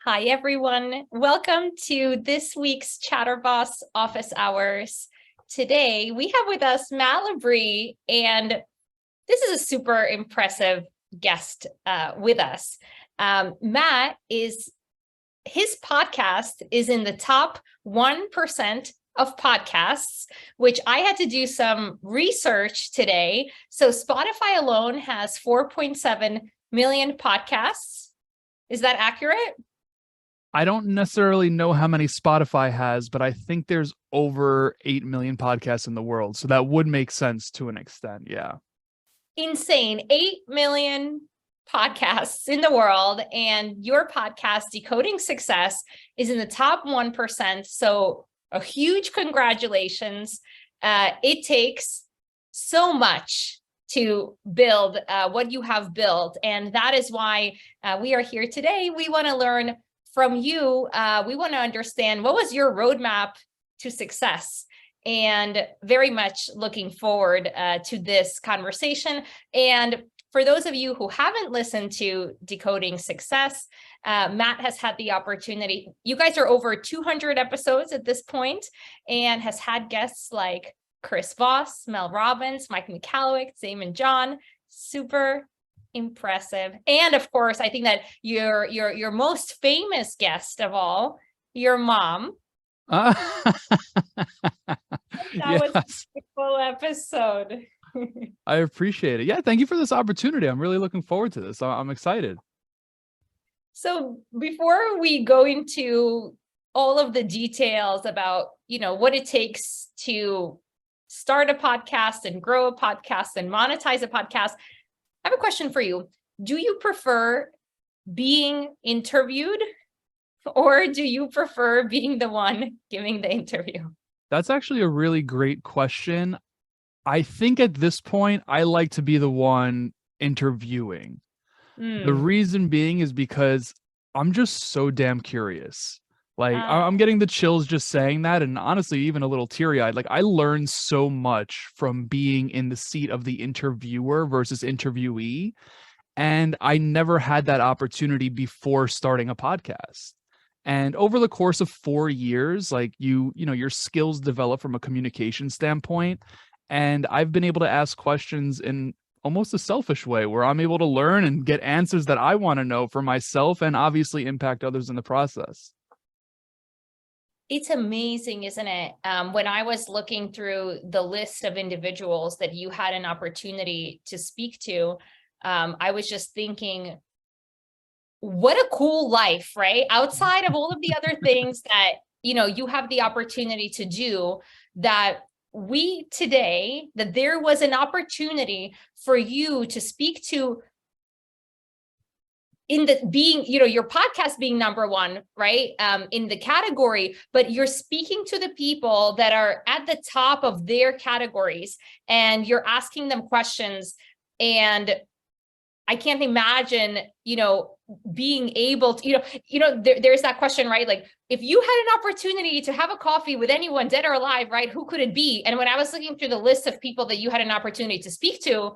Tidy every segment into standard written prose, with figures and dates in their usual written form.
Hi, everyone. Welcome to this week's ChatterBoss Office Hours. Today, we have with us Lebris, and this is a super impressive guest with us. Matt his podcast is in the top 1% of podcasts, which I had to do some research today. So Spotify alone has 4.7 million podcasts. Is that accurate? I don't necessarily know how many Spotify has, but I think there's over 8 million podcasts in the world. So that would make sense to an extent. Yeah. Insane. 8 million podcasts in the world. And your podcast, Decoding Success, is in the top 1%. So a huge congratulations. It takes so much to build what you have built. And that is why we are here today. We want to learn from you. We want to understand what was your roadmap to success, and very much looking forward to this conversation. And for those of you who haven't listened to Decoding Success, Matt has had the opportunity. You guys are over 200 episodes at this point, and has had guests like Chris Voss, Mel Robbins, Mike McCallowick, Zaman John. Super impressive. And of course, I think that your most famous guest of all, your mom. That was a full episode. I appreciate it. Yeah, thank you for this opportunity. I'm really looking forward to this. I'm excited. So before we go into all of the details about, what it takes to start a podcast and grow a podcast and monetize a podcast, I have a question for you. Do you prefer being interviewed, or do you prefer being the one giving the interview? That's actually a really great question. I think at this point, I like to be the one interviewing. The reason being is because I'm just so damn curious. I'm getting the chills just saying that, and honestly, even a little teary-eyed. I learned so much from being in the seat of the interviewer versus interviewee, and I never had that opportunity before starting a podcast. And over the course of 4 years, your skills develop from a communication standpoint, and I've been able to ask questions in almost a selfish way, where I'm able to learn and get answers that I want to know for myself, and obviously impact others in the process. It's amazing, isn't it? When I was looking through the list of individuals that you had an opportunity to speak to, I was just thinking, what a cool life, right? Outside of all of the other things that, you have the opportunity to do, that there was an opportunity for you to speak to, in the being, your podcast being number one, right? In the category, but you're speaking to the people that are at the top of their categories, and you're asking them questions. And I can't imagine, being able to, there's that question, right? Like, if you had an opportunity to have a coffee with anyone, dead or alive, right? Who could it be? And when I was looking through the list of people that you had an opportunity to speak to,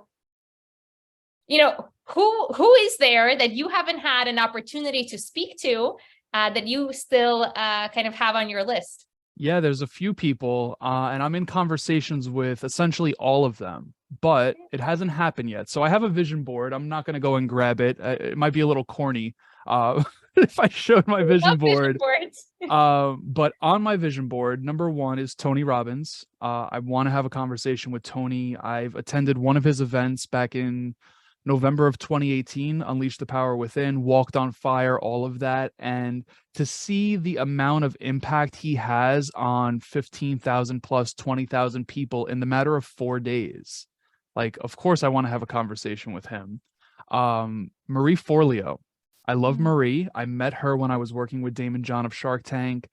who is there that you haven't had an opportunity to speak to, that you still kind of have on your list? Yeah, there's a few people, and I'm in conversations with essentially all of them, but it hasn't happened yet. So I have a vision board. I'm not going to go and grab it. It might be a little corny if I showed my vision board. But on my vision board, number one is Tony Robbins. I want to have a conversation with Tony. I've attended one of his events back in November of 2018, Unleash the Power Within, Walked on Fire, all of that. And to see the amount of impact he has on 15,000 plus 20,000 people in the matter of 4 days. Of course, I want to have a conversation with him. Marie Forleo. I love Marie. I met her when I was working with Damon John of Shark Tank.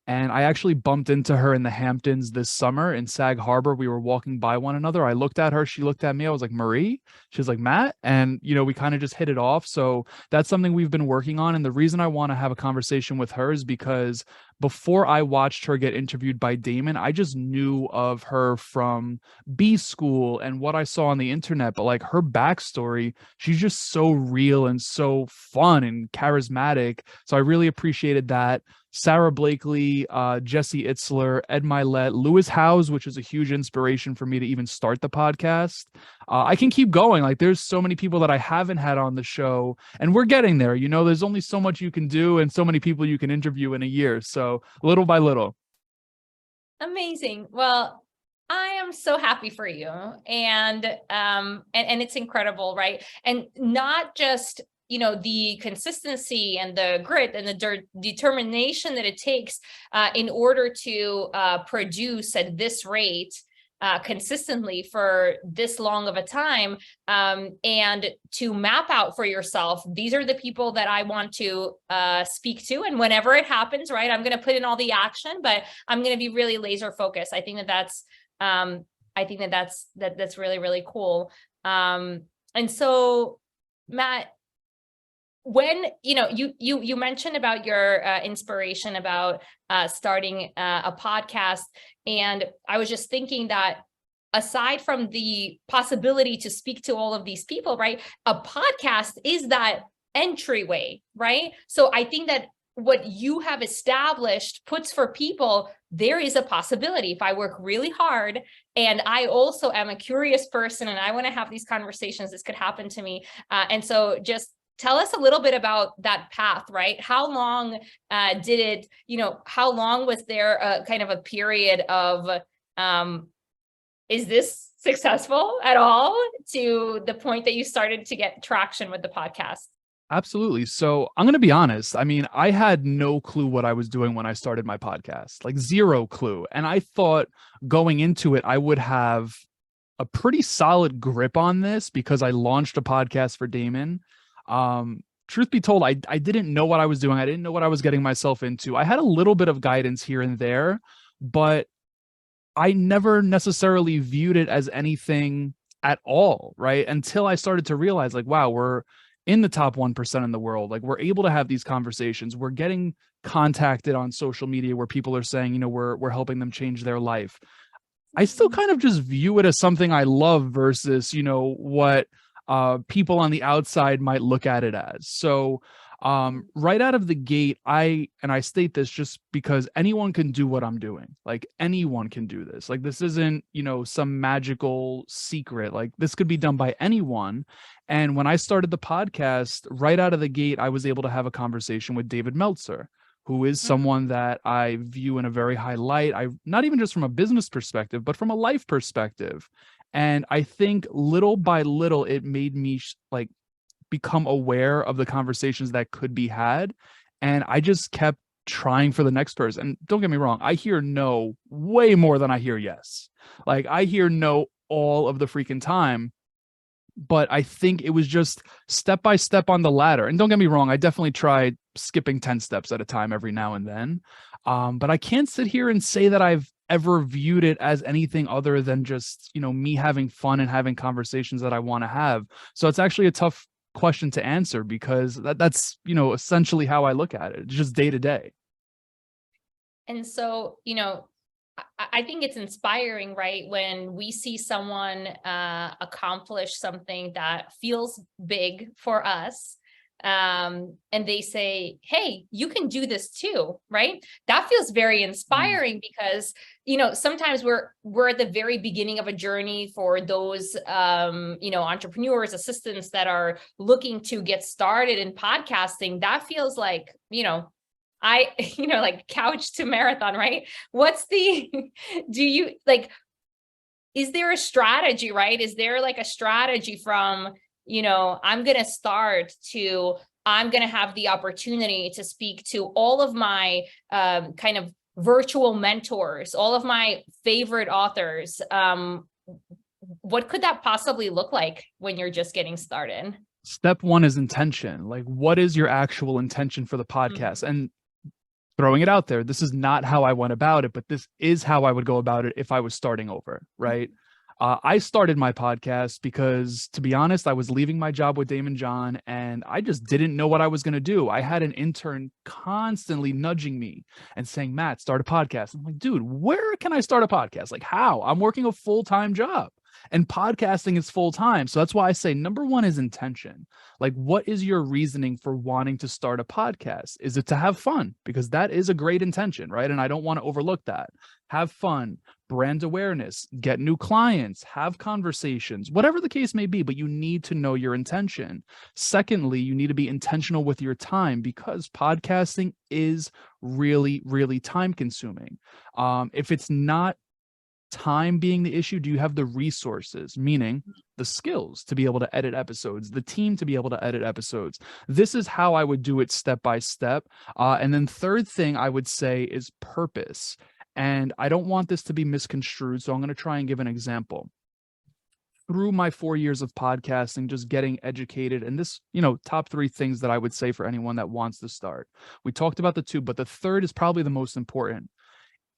And I actually bumped into her in the Hamptons this summer in Sag Harbor. We were walking by one another. I looked at her. She looked at me. I was like, Marie? She was like, Matt? And, we kind of just hit it off. So that's something we've been working on. And the reason I want to have a conversation with her is because before I watched her get interviewed by Damon, I just knew of her from B School and what I saw on the internet. But like her backstory, she's just so real and so fun and charismatic. So I really appreciated that. Sarah Blakely, Jesse Itzler, Ed Milet, Lewis Howes, which is a huge inspiration for me to even start the podcast. I can keep going. Like there's so many people that I haven't had on the show, and we're getting there. You know, there's only so much you can do and so many people you can interview in a year. So little by little. Amazing. Well, I am so happy for you. And it's incredible, right? And not just, the consistency and the grit and the determination that it takes in order to produce at this rate consistently for this long of a time, and to map out for yourself, these are the people that I want to speak to. And whenever it happens, right, I'm going to put in all the action, but I'm going to be really laser focused. I think that's really, really cool. And so, Matt, when you mentioned about your inspiration about starting a podcast, and I was just thinking that aside from the possibility to speak to all of these people, right, a podcast is that entryway, right? So I think that what you have established puts for people, there is a possibility if I work really hard and I also am a curious person and I want to have these conversations, this could happen to me. And so just tell us a little bit about that path, right? How long how long was there a kind of a period of, is this successful at all, to the point that you started to get traction with the podcast? Absolutely. So I'm going to be honest. I mean, I had no clue what I was doing when I started my podcast, like zero clue. And I thought going into it, I would have a pretty solid grip on this because I launched a podcast for Damon. Truth be told, I didn't know what I was doing. I didn't know what I was getting myself into. I had a little bit of guidance here and there, but I never necessarily viewed it as anything at all, right? Until I started to realize, like, wow, we're in the top 1% in the world. Like, we're able to have these conversations. We're getting contacted on social media where people are saying, we're helping them change their life. I still kind of just view it as something I love versus, what people on the outside might look at it as. So right out of the gate, I state this just because anyone can do what I'm doing. Like anyone can do this. Like this isn't, some magical secret. Like this could be done by anyone. And when I started the podcast, right out of the gate, I was able to have a conversation with David Meltzer, who is someone that I view in a very high light. Not even just from a business perspective, but from a life perspective. And I think little by little, it made me become aware of the conversations that could be had. And I just kept trying for the next person. And don't get me wrong, I hear no way more than I hear yes. Like I hear no all of the freaking time. But I think it was just step by step on the ladder. And don't get me wrong, I definitely tried skipping 10 steps at a time every now and then. But I can't sit here and say that I've ever viewed it as anything other than just, me having fun and having conversations that I want to have. So it's actually a tough question to answer because that's, essentially how I look at it, just day to day. And so, I think it's inspiring, right? When we see someone accomplish something that feels big for us, and they say, hey, you can do this too, right? That feels very inspiring because, sometimes we're at the very beginning of a journey for those, entrepreneurs, assistants that are looking to get started in podcasting. That feels like, like couch to marathon, right? Is there a strategy, right? Is there like a strategy from, I'm going to start to, I'm going to have the opportunity to speak to all of my kind of virtual mentors, all of my favorite authors. What could that possibly look like when you're just getting started? Step one is intention. Like, what is your actual intention for the podcast? And throwing it out there, this is not how I went about it, but this is how I would go about it if I was starting over, right? I started my podcast because, to be honest, I was leaving my job with Damon John and I just didn't know what I was going to do. I had an intern constantly nudging me and saying, Matt, start a podcast. I'm like, dude, where can I start a podcast? Like, how? I'm working a full-time job and podcasting is full-time. So that's why I say number one is intention. Like, what is your reasoning for wanting to start a podcast? Is it to have fun? Because that is a great intention, right? And I don't want to overlook that. Have fun, brand awareness, get new clients, have conversations, whatever the case may be, but you need to know your intention. Secondly, you need to be intentional with your time because podcasting is really, really time consuming. If it's not time being the issue, do you have the resources, meaning the skills to be able to edit episodes, the team to be able to edit episodes? This is how I would do it step by step. And then third thing I would say is purpose. And I don't want this to be misconstrued, so I'm going to try and give an example. Through my 4 years of podcasting, just getting educated, and this, top three things that I would say for anyone that wants to start. We talked about the two, but the third is probably the most important.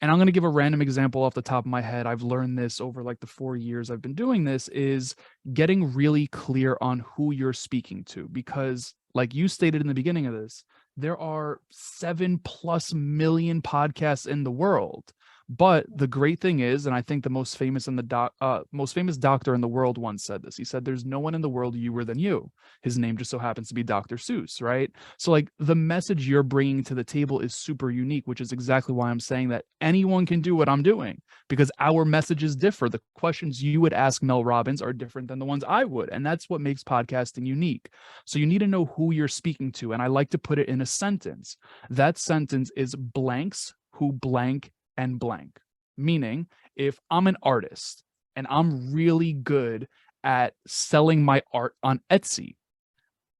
And I'm going to give a random example off the top of my head. I've learned this over like the 4 years I've been doing this, is getting really clear on who you're speaking to. Because like you stated in the beginning of this, there are 7+ million podcasts in the world. But the great thing is, and I think the most famous doctor in the world once said this. He said, "There's no one in the world youer than you." His name just so happens to be Dr. Seuss, right? So like the message you're bringing to the table is super unique, which is exactly why I'm saying that anyone can do what I'm doing because our messages differ. The questions you would ask Mel Robbins are different than the ones I would, and that's what makes podcasting unique. So you need to know who you're speaking to, and I like to put it in a sentence. That sentence is blanks who blank and blank. Meaning, if I'm an artist and I'm really good at selling my art on Etsy,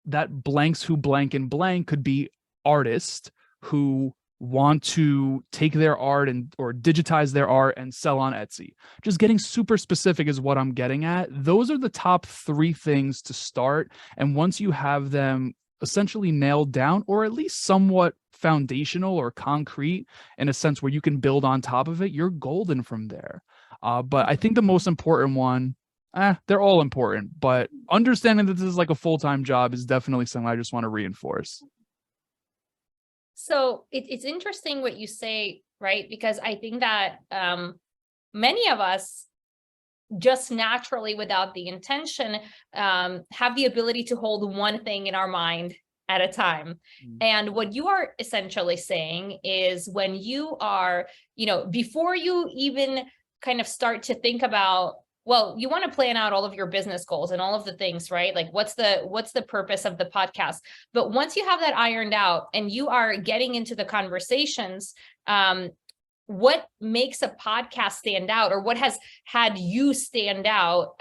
that blanks who blank and blank could be artists who want to take their art or digitize their art and sell on Etsy. Just getting super specific is what I'm getting at. Those are the top three things to start. And once you have them essentially nailed down, or at least somewhat foundational or concrete in a sense where you can build on top of it, you're golden from there. But I think the most important one, they're all important, but understanding that this is like a full-time job is definitely something I just want to reinforce. So it's interesting what you say, right? Because I think that many of us just naturally, without the intention, have the ability to hold one thing in our mind at a time. And what you are essentially saying is when you are, before you even kind of start to think about, well, you want to plan out all of your business goals and all of the things, right? Like what's the purpose of the podcast? But once you have that ironed out and you are getting into the conversations, what makes a podcast stand out, or what has had you stand out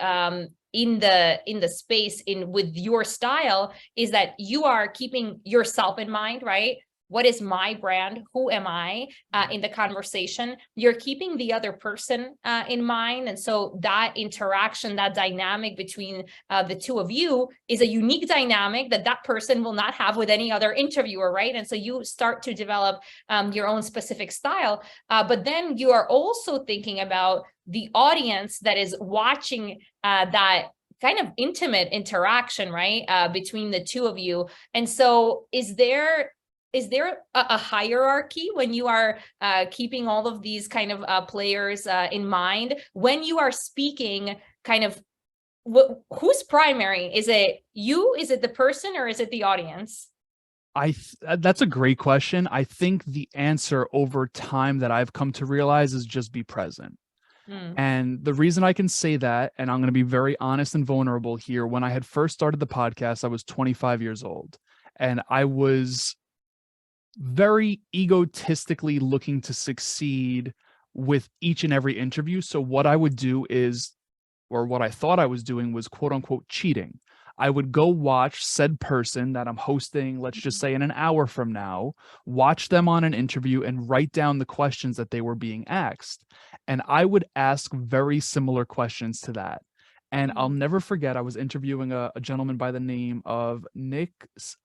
in the space with your style, is that you are keeping yourself in mind, right? What is my brand? Who am I in the conversation? You're keeping the other person in mind. And so that interaction, that dynamic between the two of you is a unique dynamic that person will not have with any other interviewer, right? And so you start to develop your own specific style. But then you are also thinking about the audience that is watching that kind of intimate interaction, right? Between the two of you. And so is there a hierarchy when you are keeping all of these kind of players in mind when you are speaking? Kind of who's primary? Is it you? Is it the person, or is it the audience? That's a great question. I think the answer over time that I've come to realize is just be present. And the reason I can say that, and I'm going to be very honest and vulnerable here, when I had first started the podcast, I was 25 years old, and I was very egotistically looking to succeed with each and every interview. So what I would do is, or what I thought I was doing, was quote unquote cheating. I would go watch said person that I'm hosting, let's just say in an hour from now, watch them on an interview and write down the questions that they were being asked. And I would ask very similar questions to that. And I'll never forget, I was interviewing a gentleman by the name of Nick,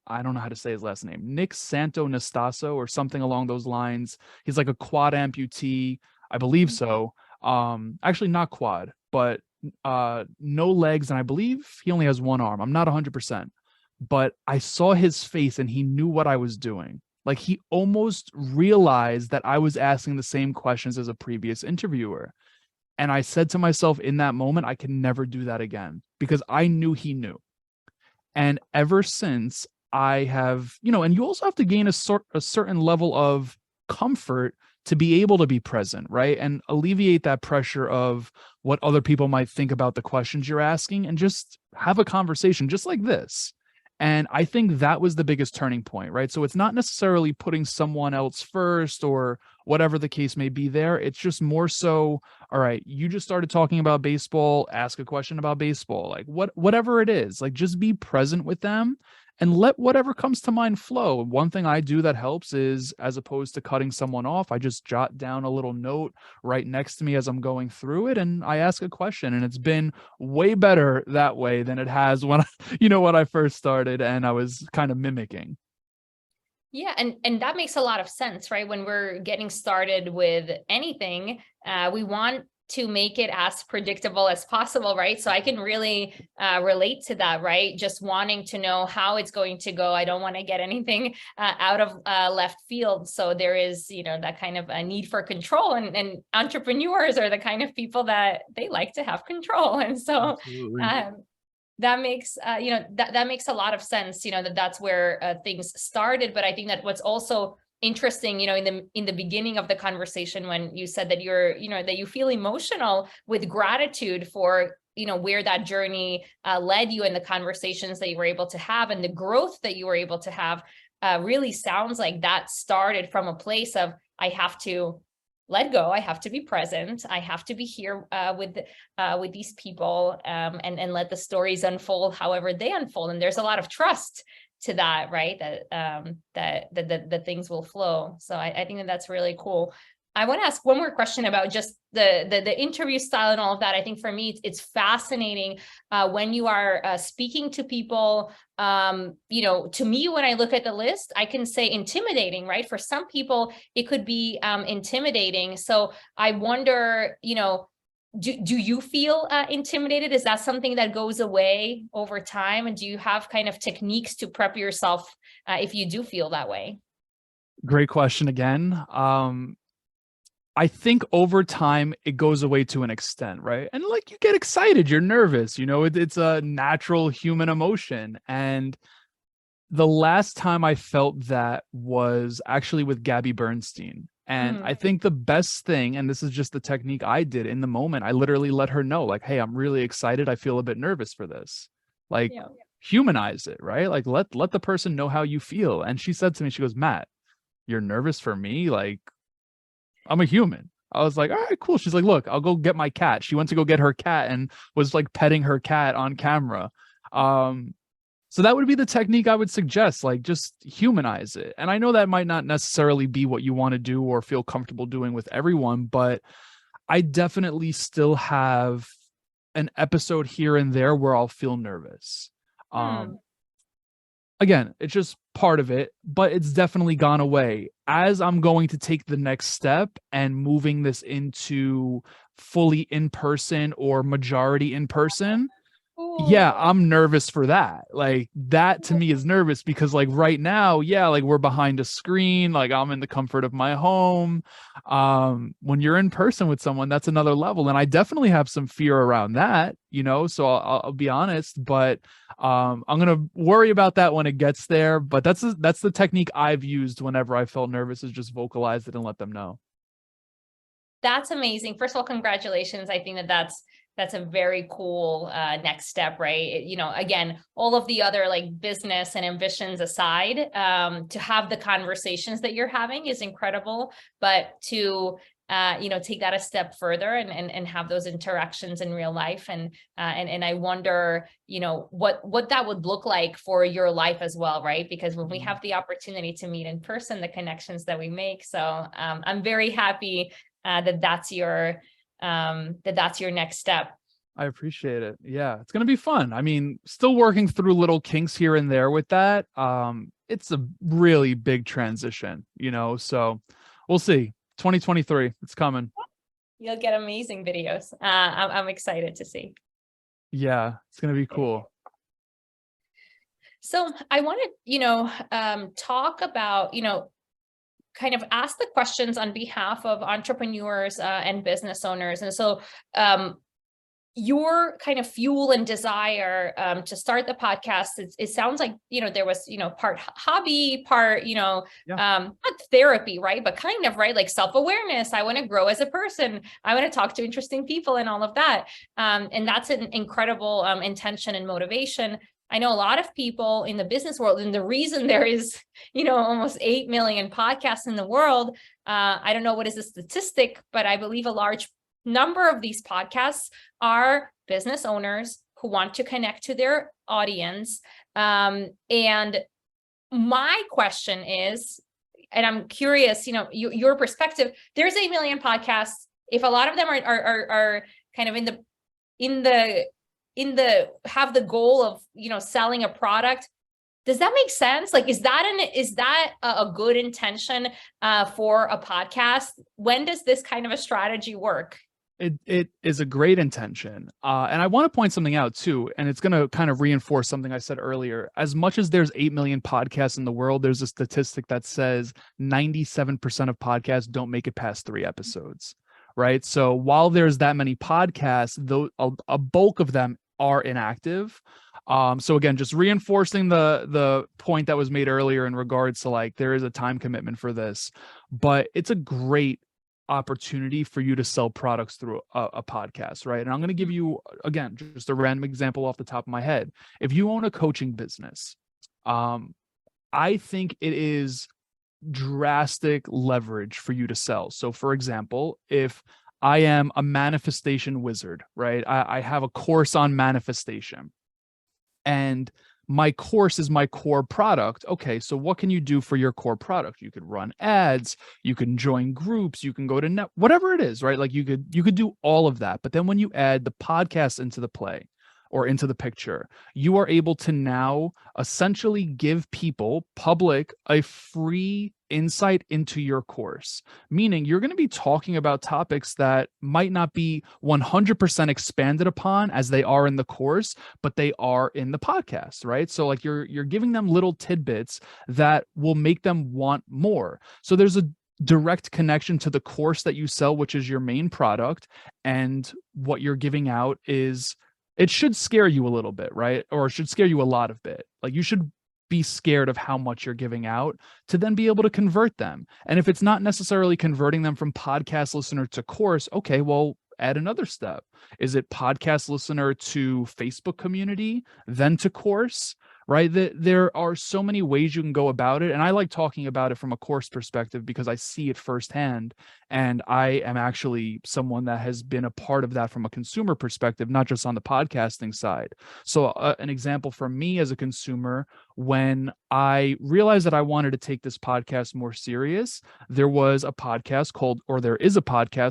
I don't know how to say his last name, Nick Santo Nastasso or something along those lines. He's like a quad amputee, I believe so. Actually not quad, but no legs, and I believe he only has one arm. I'm not 100%, but I saw his face and he knew what I was doing. Like, he almost realized that I was asking the same questions as a previous interviewer. And I said to myself in that moment, I can never do that again, because I knew he knew. And ever since, I have, and you also have to gain a certain level of comfort to be able to be present, right? And alleviate that pressure of what other people might think about the questions you're asking, and just have a conversation just like this. And I think that was the biggest turning point, right? So it's not necessarily putting someone else first or whatever the case may be there. It's just more so, all right, you just started talking about baseball, ask a question about baseball, like whatever it is, like just be present with them and let whatever comes to mind flow. One thing I do that helps is, as opposed to cutting someone off, I just jot down a little note right next to me as I'm going through it, and I ask a question. And it's been way better that way than it has when when I first started and I was kind of mimicking. Yeah, and that makes a lot of sense, right? When we're getting started with anything, we want to make it as predictable as possible, right? So I can really relate to that, right? Just wanting to know how it's going to go. I don't want to get anything out of left field. So there is, that kind of a need for control, and entrepreneurs are the kind of people that they like to have control. And so Absolutely. that makes that makes a lot of sense, that's where things started. But I think that what's also interesting, in the beginning of the conversation, when you said that that you feel emotional with gratitude for where that journey led you, and the conversations that you were able to have, and the growth that you were able to have, really sounds like that started from a place of, I have to let go. I have to be present. I have to be here with these people, and let the stories unfold however they unfold. And there's a lot of trust to that, right? That things will flow. So I think that's really cool. I want to ask one more question about just the interview style and all of that. I think for me, it's fascinating when you are speaking to people. To me, when I look at the list, I can say intimidating, right? For some people, it could be intimidating. So I wonder, do you feel intimidated? Is that something that goes away over time? And do you have kind of techniques to prep yourself if you do feel that way? Great question again. I think over time it goes away to an extent, right? And like, you get excited, you're nervous, it's a natural human emotion. And the last time I felt that was actually with Gabby Bernstein. And I think the best thing, and this is just the technique I did in the moment, I literally let her know, like, hey, I'm really excited. I feel a bit nervous for this. Like, Yeah. humanize it, right? Like, let the person know how you feel. And she said to me, she goes, Matt, you're nervous for me? Like, I'm a human. I was like, all right, cool. She's like, look, I'll go get my cat. She went to go get her cat and was like petting her cat on camera. So that would be the technique I would suggest, like, just humanize it. And I know that might not necessarily be what you want to do or feel comfortable doing with everyone, but I definitely still have an episode here and there where I'll feel nervous. Again, it's just part of it, but it's definitely gone away as I'm going to take the next step and moving this into fully in person or majority in person. Yeah, Cool. I'm nervous for that. Like, that to me is nervous because, like, right now, yeah, like, we're behind a screen, like, I'm in the comfort of my home. When you're in person with someone, that's another level. And I definitely have some fear around that, so I'll be honest, but I'm going to worry about that when it gets there. But that's the technique I've used whenever I felt nervous, is just vocalize it and let them know. That's amazing. First of all, congratulations. I think that that's a very cool next step, right? Again, all of the other like business and ambitions aside, to have the conversations that you're having is incredible, but to take that a step further and have those interactions in real life, and I wonder, what that would look like for your life as well, right? Because when we have the opportunity to meet in person, the connections that we make. So I'm very happy that's your next step. I appreciate it. Yeah, it's going to be fun. I mean, still working through little kinks here and there with that. It's a really big transition, so we'll see. 2023, it's coming. You'll get amazing videos. I'm excited to see. Yeah, it's going to be cool. So I want to, talk about, kind of ask the questions on behalf of entrepreneurs and business owners. And so your kind of fuel and desire to start the podcast, it sounds like, there was, part hobby, part, not therapy, right? But kind of, right? Like self-awareness. I want to grow as a person. I want to talk to interesting people and all of that. And that's an incredible intention and motivation. I know a lot of people in the business world, and the reason there is, almost 8 million podcasts in the world. I don't know what is the statistic, but I believe a large number of these podcasts are business owners who want to connect to their audience. And my question is, and I'm curious, your perspective, there's 8 million podcasts. If a lot of them are kind of in the have the goal of, selling a product, does that make sense? Like, is that a good intention for a podcast? When does this kind of a strategy work? It is a great intention. And I want to point something out too, and it's going to kind of reinforce something I said earlier. As much as there's 8 million podcasts in the world, there's a statistic that says 97% of podcasts don't make it past 3 episodes, right? So while there's that many podcasts, though a bulk of them are inactive. So again, just reinforcing the point that was made earlier in regards to like, there is a time commitment for this, but it's a great opportunity for you to sell products through a podcast, right? And I'm going to give you, again, just a random example off the top of my head. If you own a coaching business, I think it is drastic leverage for you to sell. So for example, if I am a manifestation wizard, right? I have a course on manifestation, and my course is my core product. Okay, so what can you do for your core product? You could run ads, you can join groups, you can go to whatever it is, right? Like you could do all of that. But then when you add the podcast into the play or into the picture, you are able to now essentially give public, a free insight into your course, meaning you're going to be talking about topics that might not be 100% expanded upon as they are in the course, but they are in the podcast, right? So like you're giving them little tidbits that will make them want more. So there's a direct connection to the course that you sell, which is your main product, and what you're giving out it should scare you a little bit, right? Or it should scare you a lot of bit. Like you should be scared of how much you're giving out to then be able to convert them. And if it's not necessarily converting them from podcast listener to course, okay, well, add another step. Is it podcast listener to Facebook community, then to course? Right? There are so many ways you can go about it. And I like talking about it from a course perspective because I see it firsthand. And I am actually someone that has been a part of that from a consumer perspective, not just on the podcasting side. So an example for me as a consumer, when I realized that I wanted to take this podcast more serious, there is a podcast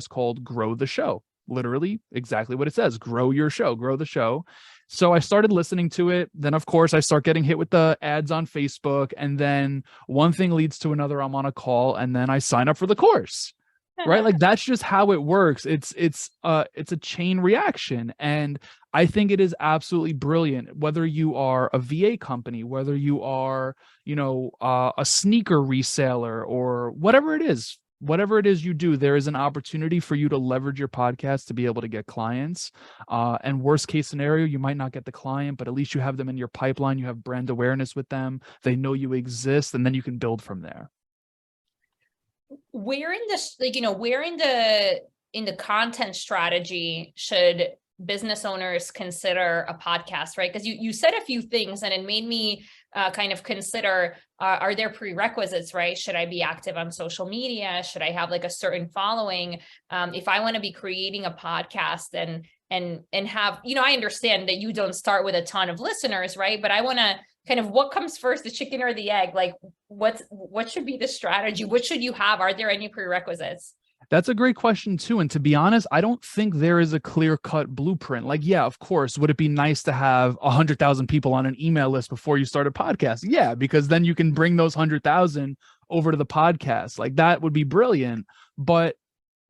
called Grow the Show. Literally exactly what it says, grow your show, grow the show. So I started listening to it. Then, of course, I start getting hit with the ads on Facebook. And then one thing leads to another. I'm on a call and then I sign up for the course, right? Like that's just how it works. It's a chain reaction. And I think it is absolutely brilliant, whether you are a VA company, whether you are, a sneaker reseller or whatever it is you do, there is an opportunity for you to leverage your podcast to be able to get clients. And worst case scenario, you might not get the client, but at least you have them in your pipeline. You have brand awareness with them. They know you exist, and then you can build from there. Where in this, where in the content strategy should business owners consider a podcast, right? Because you said a few things and it made me kind of consider, are there prerequisites, right? Should I be active on social media? Should I have like a certain following? If I want to be creating a podcast and have, I understand that you don't start with a ton of listeners, right? But I want to kind of, what comes first, the chicken or the egg? Like what should be the strategy? What should you have? Are there any prerequisites? That's a great question too. And to be honest, I don't think there is a clear-cut blueprint. Like, yeah, of course, would it be nice to have 100,000 people on an email list before you start a podcast? Yeah, because then you can bring those 100,000 over to the podcast. Like that would be brilliant. But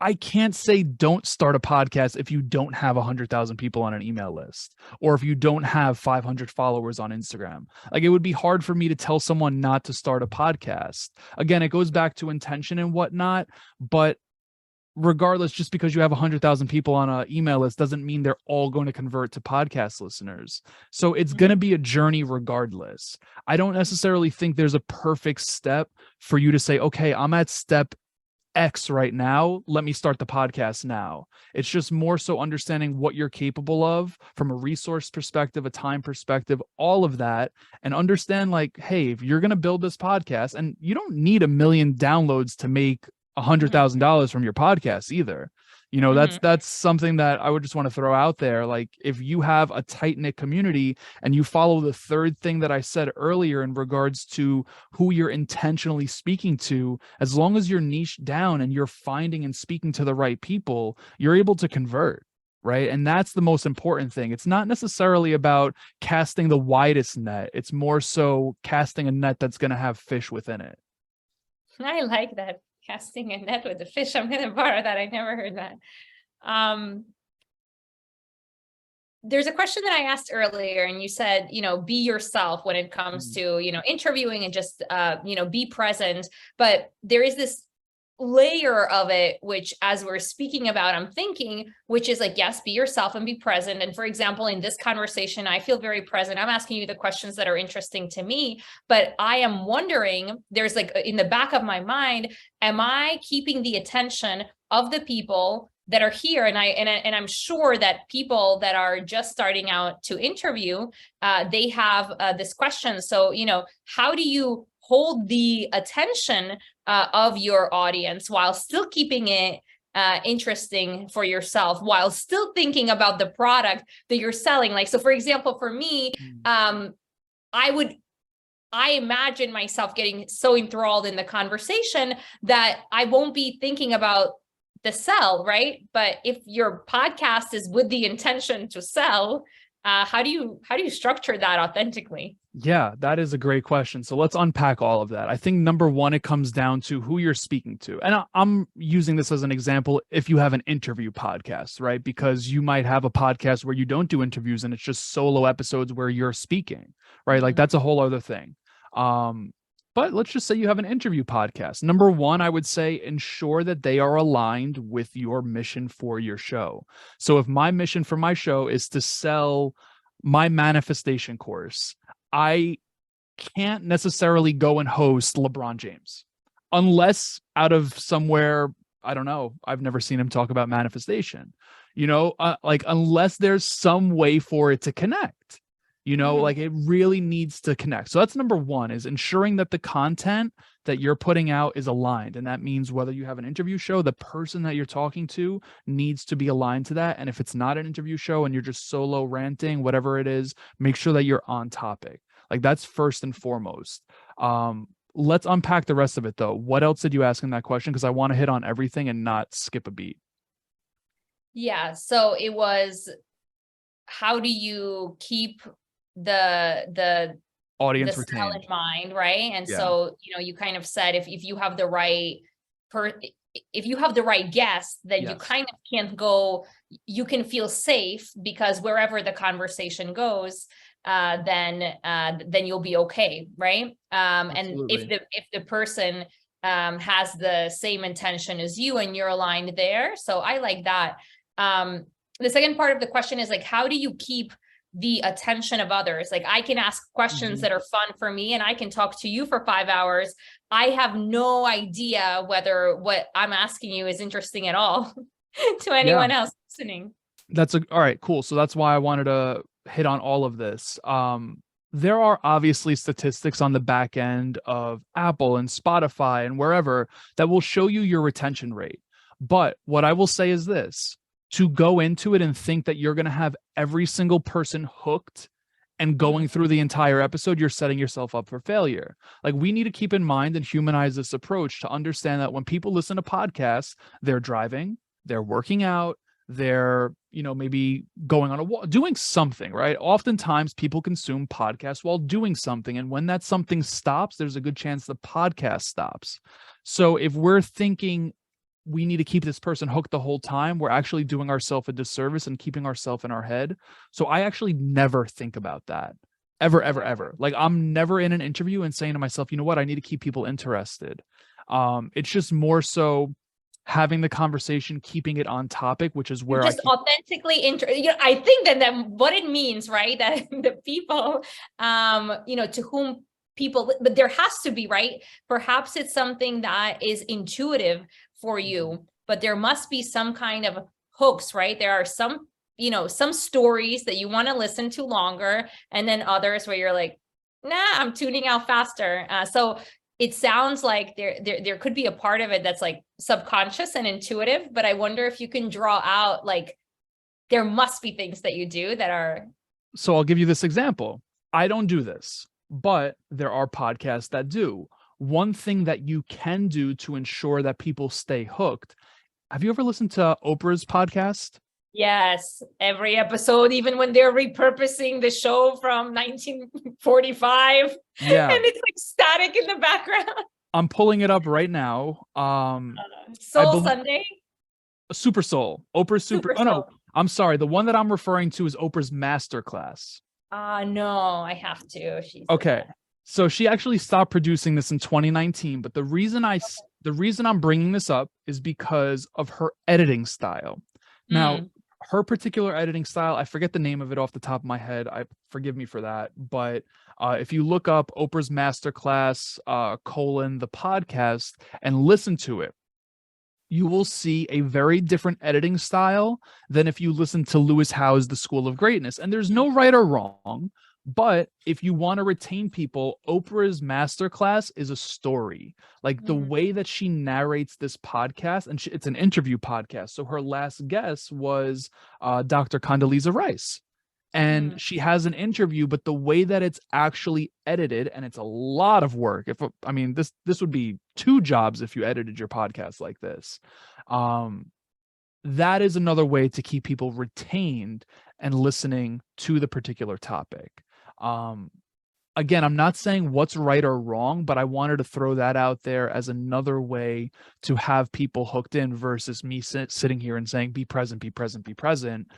I can't say don't start a podcast if you don't have 100,000 people on an email list, or if you don't have 500 followers on Instagram. Like, it would be hard for me to tell someone not to start a podcast. Again, it goes back to intention and whatnot, but regardless, just because you have 100,000 people on an email list doesn't mean they're all going to convert to podcast listeners. So it's going to be a journey regardless. I don't necessarily think there's a perfect step for you to say, okay, I'm at step X right now, let me start the podcast now. It's just more so understanding what you're capable of from a resource perspective, a time perspective, all of that, and understand, like, hey, if you're going to build this podcast, and you don't need 1 million downloads to make $100,000 from your podcast either. You know, that's something that I would just want to throw out there. Like, if you have a tight-knit community and you follow the third thing that I said earlier in regards to who you're intentionally speaking to, as long as you're niched down and you're finding and speaking to the right people, you're able to convert, right? And that's the most important thing. It's not necessarily about casting the widest net. It's more so casting a net that's going to have fish within it. I like that. Casting a net with a fish. I'm going to borrow that. I never heard that. There's a question that I asked earlier, and you said, be yourself when it comes to, interviewing, and just, be present. But there is this layer of it, which, as we're speaking about, I'm thinking, which is like, yes, be yourself and be present. And for example, in this conversation, I feel very present. I'm asking you the questions that are interesting to me, but I am wondering, there's like in the back of my mind, am I keeping the attention of the people that are here? And I'm sure that people that are just starting out to interview, they have this question. So, how do you hold the attention of your audience while still keeping it interesting for yourself, while still thinking about the product that you're selling? Like, so for example, for me, I imagine myself getting so enthralled in the conversation that I won't be thinking about the sell, right? But if your podcast is with the intention to sell, how do you structure that authentically? Yeah, that is a great question. So let's unpack all of that. I think number one, it comes down to who you're speaking to. And I'm using this as an example. If you have an interview podcast, right? Because you might have a podcast where you don't do interviews and it's just solo episodes where you're speaking, right? Like, that's a whole other thing. But let's just say you have an interview podcast. Number one, I would say ensure that they are aligned with your mission for your show. So if my mission for my show is to sell my manifestation course, I can't necessarily go and host LeBron James unless out of somewhere, I don't know, I've never seen him talk about manifestation, like, unless there's some way for it to connect, like, it really needs to connect. So that's number one, is ensuring that the content that you're putting out is aligned. And that means whether you have an interview show, the person that you're talking to needs to be aligned to that. And if it's not an interview show and you're just solo ranting, whatever it is, make sure that you're on topic. Like, that's first and foremost. Let's unpack the rest of it though. What else did you ask in that question? Because I want to hit on everything and not skip a beat. Yeah. So it was, how do you keep the audience retained in mind, right? And Yeah. so, you kind of said, if you have the right if you have the right guest, then you kind of can't go, you can feel safe, because wherever the conversation goes, then you'll be okay, right? And if the person has the same intention as you and you're aligned there, so I like that. The second part of the question is like, how do you keep the attention of others? Like, I can ask questions that are fun for me, and I can talk to you for 5 hours. I have no idea whether what I'm asking you is interesting at all to anyone else listening. All right, cool. So that's why I wanted to hit on all of this. There are obviously statistics on the back end of Apple and Spotify and wherever that will show you your retention rate. But what I will say is this: to go into it and think that you're going to have every single person hooked and going through the entire episode, you're setting yourself up for failure. Like, we need to keep in mind and humanize this approach to understand that when people listen to podcasts, they're driving, they're working out, they're, maybe going on a walk, doing something, right? Oftentimes people consume podcasts while doing something. And when that something stops, there's a good chance the podcast stops. So if we're thinking we need to keep this person hooked the whole time, we're actually doing ourselves a disservice and keeping ourselves in our head. So I actually never think about that. Ever, ever, ever. Like, I'm never in an interview and saying to myself, you know what, I need to keep people interested. It's just more so having the conversation, keeping it on topic, which is where just authentically I think that what it means, right? That the people, to whom people, but there has to be, right? Perhaps it's something that is intuitive for you, but there must be some kind of hooks, right? There are some, some stories that you want to listen to longer, and then others where you're like, nah, I'm tuning out faster. So it sounds like there could be a part of it that's like subconscious and intuitive, but I wonder if you can draw out, like, there must be things that you do that are. So I'll give you this example. I don't do this, but there are podcasts that do. One thing that you can do to ensure that people stay hooked. Have you ever listened to Oprah's podcast? Yes, every episode, even when they're repurposing the show from 1945, Yeah, and it's like static in the background. I'm pulling it up right now. Soul Sunday, Super Soul, Oprah's Super. Oh no, Soul. I'm sorry. The one that I'm referring to is Oprah's Masterclass. No, I have to. She's okay. So she actually stopped producing this in 2019, but the reason I'm bringing this up is because of her editing style. Now, her particular editing style, I forget the name of it off the top of my head. Forgive me for that. But if you look up Oprah's Masterclass, the podcast, and listen to it, you will see a very different editing style than if you listen to Lewis Howes' The School of Greatness. And there's no right or wrong. But if you want to retain people, Oprah's Masterclass is a story. Like the way that she narrates this podcast, and it's an interview podcast. So her last guest was Dr. Condoleezza Rice. And she has an interview, but the way that it's actually edited, and it's a lot of work. This would be 2 jobs if you edited your podcast like this. That is another way to keep people retained and listening to the particular topic. Again, I'm not saying what's right or wrong, but I wanted to throw that out there as another way to have people hooked in versus me sitting here and saying, be present, be present, be present.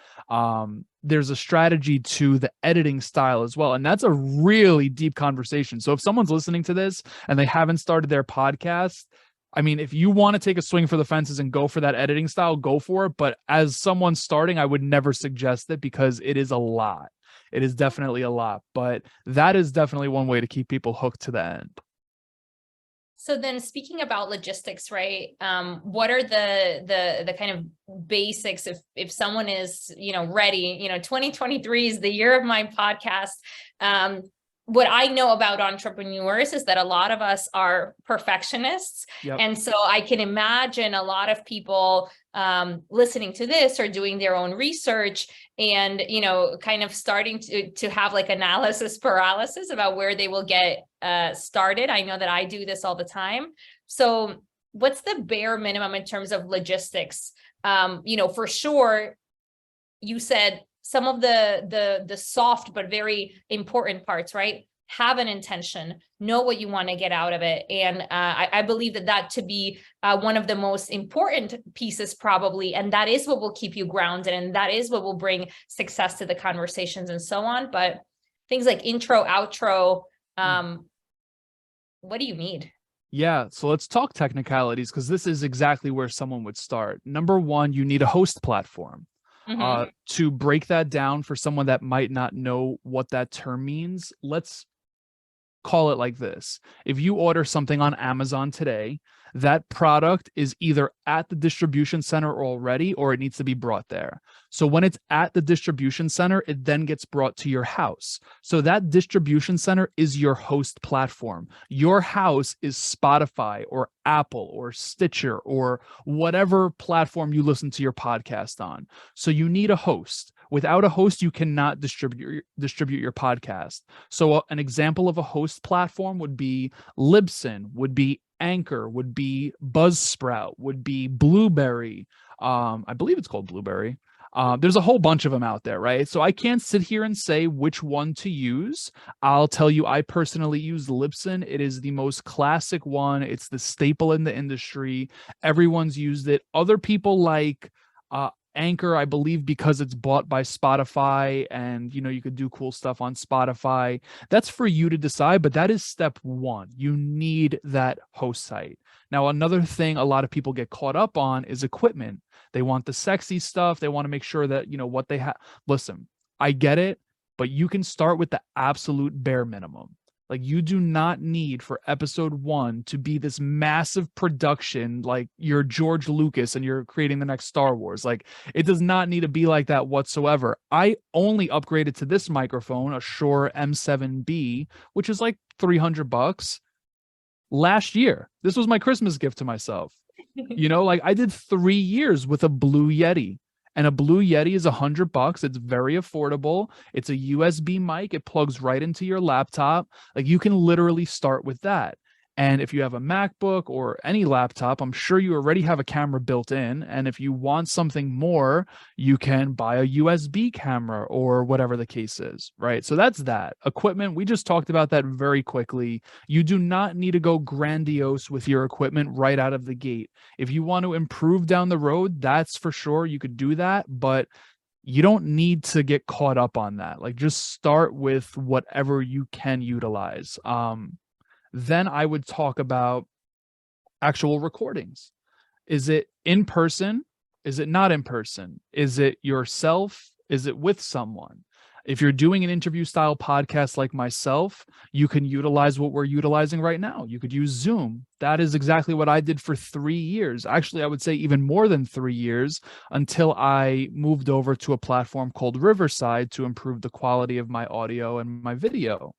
There's a strategy to the editing style as well. And that's a really deep conversation. So if someone's listening to this and they haven't started their podcast, I mean, if you want to take a swing for the fences and go for that editing style, go for it. But as someone starting, I would never suggest it because it is a lot. It is definitely a lot, but that is definitely one way to keep people hooked to the end. So then, speaking about logistics, right? What are the kind of basics if someone is, ready? 2023 is the year of my podcast. What I know about entrepreneurs is that a lot of us are perfectionists. Yep. And so I can imagine a lot of people listening to this or doing their own research and, kind of starting to have like analysis paralysis about where they will get started. I know that I do this all the time. So what's the bare minimum in terms of logistics? For sure, you said some of the soft but very important parts, right? Have an intention, know what you want to get out of it. And I believe that to be one of the most important pieces probably, and that is what will keep you grounded, and that is what will bring success to the conversations and so on. But things like intro, outro, what do you need? Yeah, so let's talk technicalities because this is exactly where someone would start. Number 1, you need a host platform. To break that down for someone that might not know what that term means, let's call it like this. If you order something on Amazon today, that product is either at the distribution center already or it needs to be brought there. So when it's at the distribution center, it then gets brought to your house. So that distribution center is your host platform. Your house is Spotify or Apple or Stitcher or whatever platform you listen to your podcast on. So you need a host. Without a host, you cannot distribute your podcast. So an example of a host platform would be Libsyn, would be Anchor, would be Buzzsprout, would be Blueberry. I believe it's called Blueberry. There's a whole bunch of them out there, right? So I can't sit here and say which one to use. I'll tell you, I personally use Libsyn. It is the most classic one. It's the staple in the industry. Everyone's used it. Other people like Anchor, I believe, because it's bought by Spotify, and you could do cool stuff on Spotify. That's for you to decide, but that is step one. You need that host site. Now, another thing a lot of people get caught up on is equipment. They want the sexy stuff. They want to make sure that what they have. Listen, I get it, but you can start with the absolute bare minimum. Like, you do not need for episode 1 to be this massive production, like you're George Lucas and you're creating the next Star Wars. Like, it does not need to be like that whatsoever. I only upgraded to this microphone, a Shure M7B, which is like $300 last year. This was my Christmas gift to myself. Like, I did 3 years with a Blue Yeti. And a Blue Yeti is $100. It's very affordable. It's a USB mic. It plugs right into your laptop. Like, you can literally start with that. And if you have a MacBook or any laptop, I'm sure you already have a camera built in. And if you want something more, you can buy a USB camera or whatever the case is, right? So that's that. Equipment, we just talked about that very quickly. You do not need to go grandiose with your equipment right out of the gate. If you want to improve down the road, that's for sure. You could do that, but you don't need to get caught up on that. Like, just start with whatever you can utilize. Then I would talk about actual recordings. Is it in person? Is it not in person? Is it yourself? Is it with someone? If you're doing an interview style podcast like myself, you can utilize what we're utilizing right now. You could use Zoom. That is exactly what I did for 3 years. Actually, I would say even more than 3 years, until I moved over to a platform called Riverside to improve the quality of my audio and my video.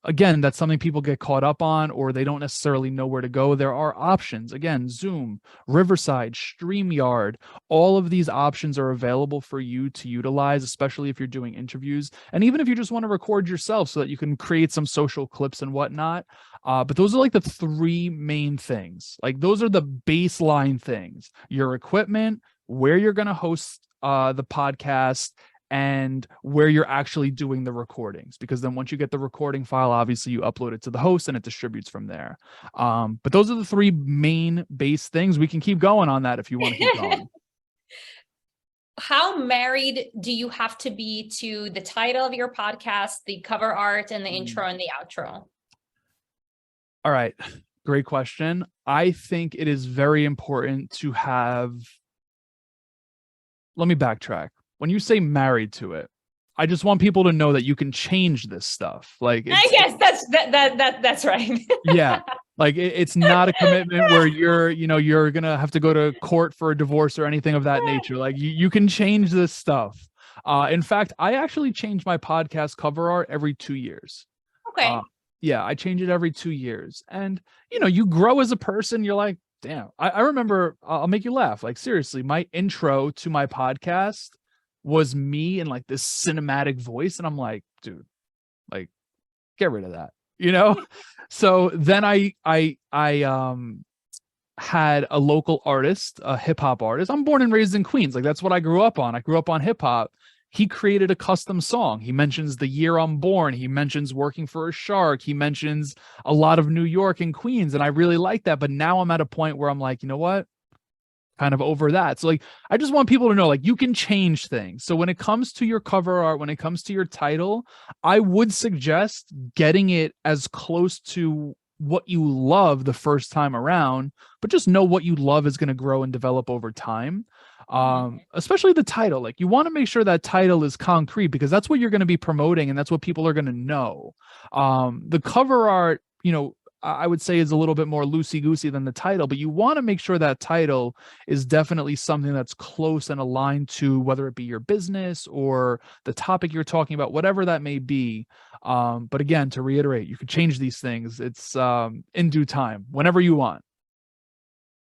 Again, that's something people get caught up on, or they don't necessarily know where to go. There are options. Again, Zoom, Riverside, StreamYard, all of these options are available for you to utilize, especially if you're doing interviews. And even if you just want to record yourself so that you can create some social clips and whatnot. But those are like the 3 main things. Like, those are the baseline things: your equipment, where you're going to host the podcast, and where you're actually doing the recordings. Because then once you get the recording file, obviously you upload it to the host and it distributes from there. But those are the 3 main base things. We can keep going on that if you want to keep going. How married do you have to be to the title of your podcast, the cover art, and the intro and the outro? All right. Great question. I think it is very important to have. Let me backtrack. When you say married to it, I just want people to know that you can change this stuff. Like, I guess that's right. Yeah. Like, it's not a commitment where you're going to have to go to court for a divorce or anything of that nature. Like, you can change this stuff. In fact, I actually change my podcast cover art every 2 years. Okay. Yeah, I change it every 2 years. And, you grow as a person. You're like, damn, I remember, I'll make you laugh. Like, seriously, my intro to my podcast was me in like this cinematic voice. And I'm like, dude, like, get rid of that, So then I had a local artist, a hip hop artist. I'm born and raised in Queens. Like, that's what I grew up on. I grew up on hip hop. He created a custom song. He mentions the year I'm born. He mentions working for a shark. He mentions a lot of New York and Queens. And I really like that. But now I'm at a point where I'm like, you know what? Kind of over that. So, like, I just want people to know, like, you can change things. So when it comes to your cover art, when it comes to your title, I would suggest getting it as close to what you love the first time around, but just know what you love is going to grow and develop over time. Especially the title. Like, you want to make sure that title is concrete, because that's what you're going to be promoting and that's what people are going to know. The cover art, I would say, is a little bit more loosey-goosey than the title, but you want to make sure that title is definitely something that's close and aligned to whether it be your business or the topic you're talking about, whatever that may be. But again, to reiterate, you could change these things. It's in due time, whenever you want.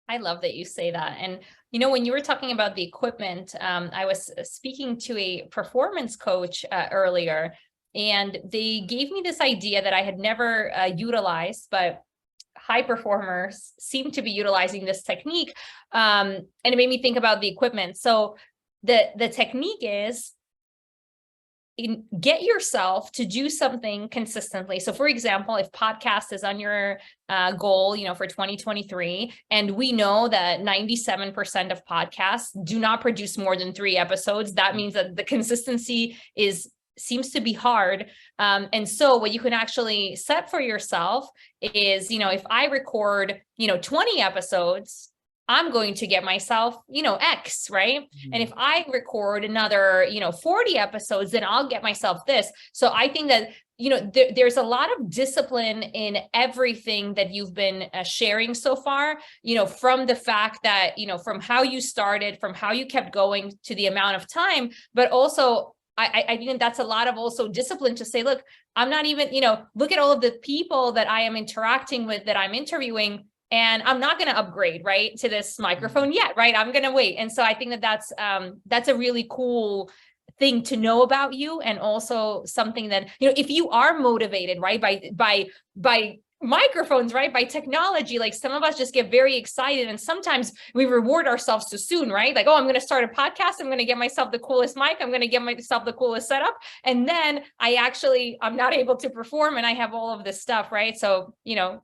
I love that you say that. And, when you were talking about the equipment, I was speaking to a performance coach earlier, and they gave me this idea that I had never utilized, but high performers seem to be utilizing this technique. And it made me think about the equipment. So the technique is get yourself to do something consistently. So for example, if podcast is on your goal, for 2023, and we know that 97% of podcasts do not produce more than 3 episodes, that means that the consistency seems to be hard. And so what you can actually set for yourself is, if I record, 20 episodes, I'm going to get myself, X, right? Mm-hmm. And if I record another, 40 episodes, then I'll get myself this. So I think that, there's a lot of discipline in everything that you've been sharing so far, from the fact that, from how you started, from how you kept going to the amount of time, but also I think that's a lot of also discipline to say, look, I'm not even, look at all of the people that I am interacting with, that I'm interviewing, and I'm not going to upgrade, right, to this microphone yet, right? I'm going to wait. And so I think that that's a really cool thing to know about you. And also something that, if you are motivated, right, by microphones, right, by technology, like some of us just get very excited, and sometimes we reward ourselves too soon, right? Like, oh, I'm going to start a podcast, I'm going to get myself the coolest mic, I'm going to get myself the coolest setup, and then I'm not able to perform, and I have all of this stuff, right? So,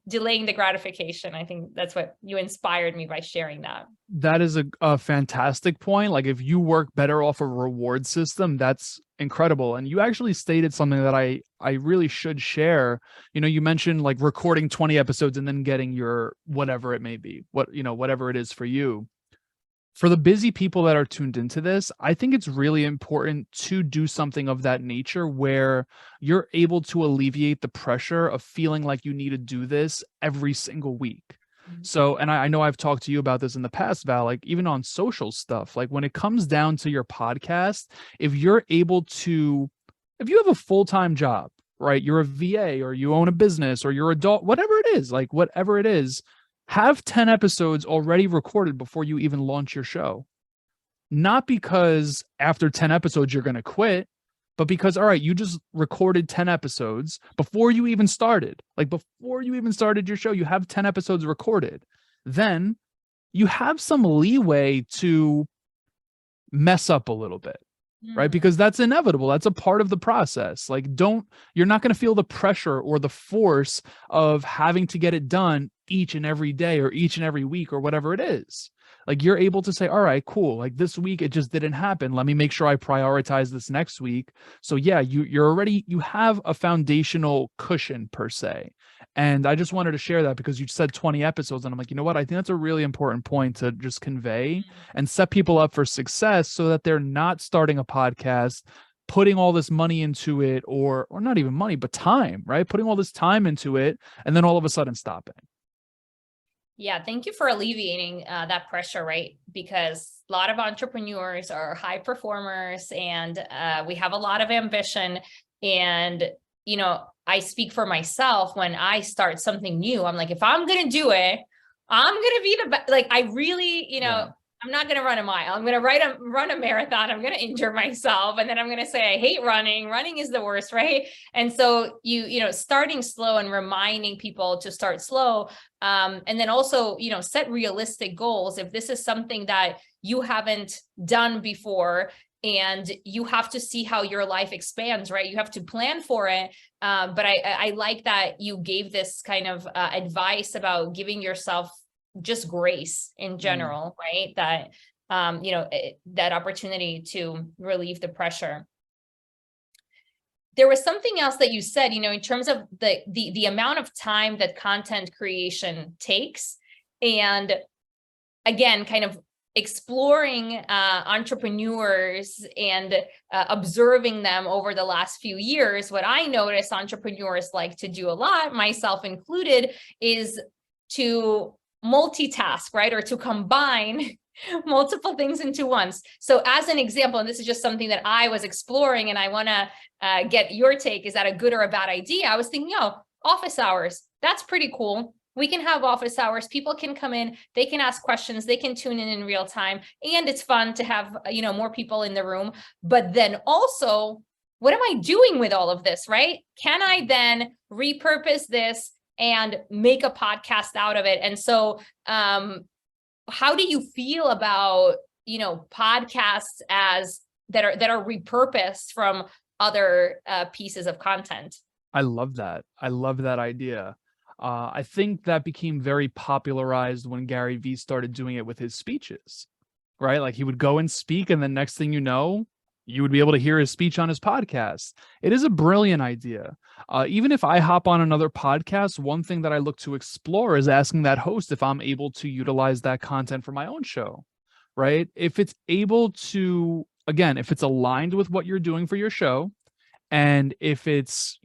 delaying the gratification. I think that's what you inspired me by sharing that. That is a fantastic point. Like, if you work better off a reward system, that's incredible. And you actually stated something that I really should share. You mentioned like recording 20 episodes and then getting your whatever it may be, whatever it is for you. For the busy people that are tuned into this, I think it's really important to do something of that nature where you're able to alleviate the pressure of feeling like you need to do this every single week. So, and I know I've talked to you about this in the past, Val, like even on social stuff, like when it comes down to your podcast, if you have a full-time job, right, you're a VA or you own a business or you're adult, whatever it is, have 10 episodes already recorded before you even launch your show. Not because after 10 episodes, you're going to quit, but because, all right, you just recorded 10 episodes before you even started. Like before you even started your show, you have 10 episodes recorded. Then you have some leeway to mess up a little bit, right? Because that's inevitable. That's a part of the process. Like you're not going to feel the pressure or the force of having to get it done each and every day or each and every week or whatever it is. Like you're able to say, all right, cool. Like this week, it just didn't happen. Let me make sure I prioritize this next week. So yeah, you have a foundational cushion per se. And I just wanted to share that because you said 20 episodes and I'm like, you know what? I think that's a really important point to just convey and set people up for success so that they're not starting a podcast, putting all this money into it or not even money, but time, right? Putting all this time into it and then all of a sudden stopping. Yeah, thank you for alleviating that pressure, right? Because a lot of entrepreneurs are high performers and we have a lot of ambition. And, I speak for myself when I start something new. I'm like, if I'm going to do it, I'm going to be the best. Like, I really, I'm not going to run a mile. I'm going to run a marathon. I'm going to injure myself. And then I'm going to say, I hate running. Running is the worst, right? And so starting slow and reminding people to start slow. And then also, set realistic goals. If this is something that you haven't done before and you have to see how your life expands, right? You have to plan for it. But I like that you gave this kind of advice about giving yourself just grace in general, right? That, that opportunity to relieve the pressure. There was something else that you said, in terms of the amount of time that content creation takes. And again, kind of exploring entrepreneurs and observing them over the last few years, what I noticed entrepreneurs like to do a lot, myself included, is to multitask, right? Or to combine multiple things into once. So as an example, and this is just something that I was exploring and I want to get your take, is that a good or a bad idea? I was thinking, office hours, that's pretty cool. We can have office hours. People can come in, they can ask questions, they can tune in real time. And it's fun to have, more people in the room. But then also, what am I doing with all of this, right? Can I then repurpose this and make a podcast out of it? And so, how do you feel about, podcasts as that are repurposed from other pieces of content. I love that. I love that idea. I think that became very popularized when Gary Vee started doing it with his speeches, right? Like he would go and speak, and the next thing you know, you would be able to hear his speech on his podcast. It is a brilliant idea. Even if I hop on another podcast, one thing that I look to explore is asking that host if I'm able to utilize that content for my own show, right? If it's able to, again, if it's aligned with what you're doing for your show, and if it's,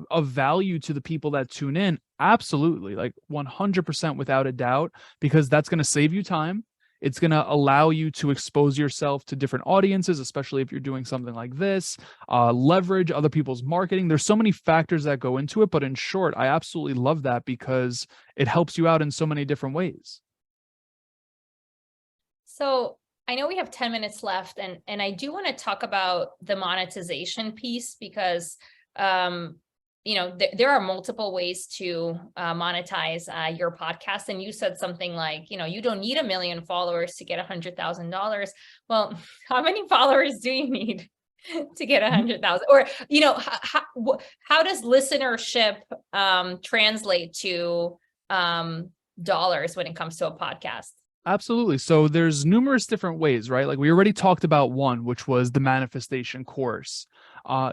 of value to the people that tune in, absolutely, like 100% without a doubt, because that's going to save you time. It's going to allow you to expose yourself to different audiences, especially if you're doing something like this, leverage other people's marketing. There's so many factors that go into it, but in short, I absolutely love that because it helps you out in so many different ways. So I know we have 10 minutes left, and I do want to talk about the monetization piece because, there are multiple ways to monetize your podcast. And you said something like, you don't need 1 million followers to get $100,000. Well, how many followers do you need to get 100,000? Or, how does listenership translate to dollars when it comes to a podcast? Absolutely. So there's numerous different ways, right? Like we already talked about one, which was the manifestation course.